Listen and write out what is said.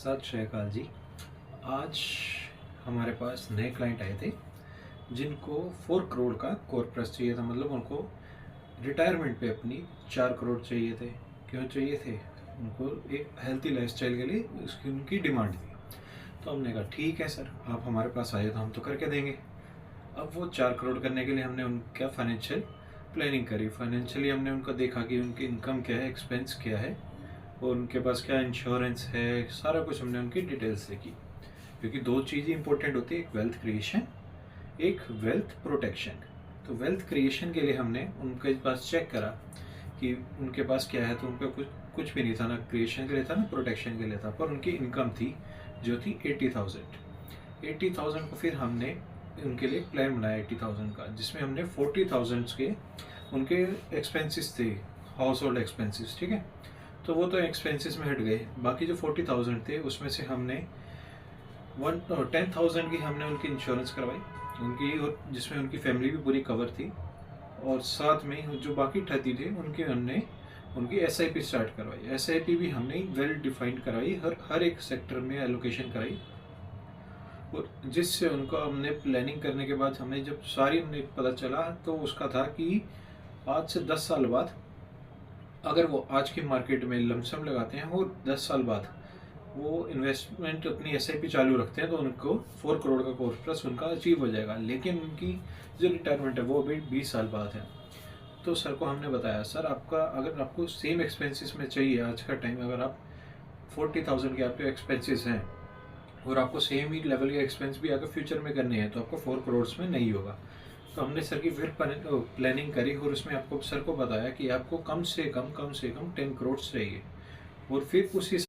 सत श्री अकाल जी। आज हमारे पास नए क्लाइंट आए थे जिनको 4 करोड़ का कॉर्पस चाहिए था। मतलब उनको रिटायरमेंट पे अपनी 4 करोड़ चाहिए थे। क्यों चाहिए थे? उनको एक हेल्थी लाइफस्टाइल के लिए उसकी उनकी डिमांड थी। तो हमने कहा ठीक है सर, आप हमारे पास आए तो हम तो करके देंगे। अब वो 4 करोड़ करने के लिए हमने उनका फाइनेंशियल प्लानिंग करी। फाइनेंशियली हमने उनको देखा कि उनकी इनकम क्या है, एक्सपेंस क्या है और उनके पास क्या इंश्योरेंस है। सारा कुछ हमने उनकी डिटेल्स देखी, क्योंकि दो चीज़ें इंपॉर्टेंट होती है, एक वेल्थ क्रिएशन, एक वेल्थ प्रोटेक्शन। तो वेल्थ क्रिएशन के लिए हमने उनके पास चेक करा कि उनके पास क्या है। तो उनका कुछ कुछ भी नहीं था, ना क्रिएशन के लिए था ना प्रोटेक्शन के लिए था। पर उनकी इनकम थी जो थी 80,000 को फिर हमने उनके लिए प्लान बनाया 80,000 का, जिसमें हमने 40,000 के उनके एक्सपेंसेस थे, हाउस होल्ड एक्सपेंसेस। ठीक है, तो वो तो एक्सपेंसेस में हट गए। बाकी जो 40,000 थे उसमें से हमने 10,000 की हमने उनकी इंश्योरेंस करवाई उनकी, और जिसमें उनकी फैमिली भी पूरी कवर थी। और साथ में जो बाकी 30 थे उनकी हमने उनकी SIP स्टार्ट करवाई। SIP भी हमने वेल डिफाइंड कराई, हर एक सेक्टर में एलोकेशन कराई। और जिससे उनको हमने प्लानिंग करने के बाद हमें जब सारी हमने पता चला तो उसका था कि आज से 10 साल बाद अगर वो आज के मार्केट में लमसम लगाते हैं और 10 साल बाद वो इन्वेस्टमेंट अपनी SIP चालू रखते हैं तो उनको 4 करोड़ का कॉर्पस उनका अचीव हो जाएगा। लेकिन उनकी जो रिटायरमेंट है वो अभी 20 साल बाद है। तो सर को हमने बताया, सर आपका अगर आपको सेम एक्सपेंसेस में चाहिए आज का टाइम, अगर आप 40,000 के आपके एक्सपेंसेस हैं और आपको सेम ही लेवल के एक्सपेंस भी अगर फ्यूचर में करने हैं तो आपको 4 करोड़ में नहीं होगा। तो हमने सर की फिर प्लानिंग करी और उसमें आपको सर को बताया कि आपको कम से कम 10 करोड़ चाहिए। और फिर उसी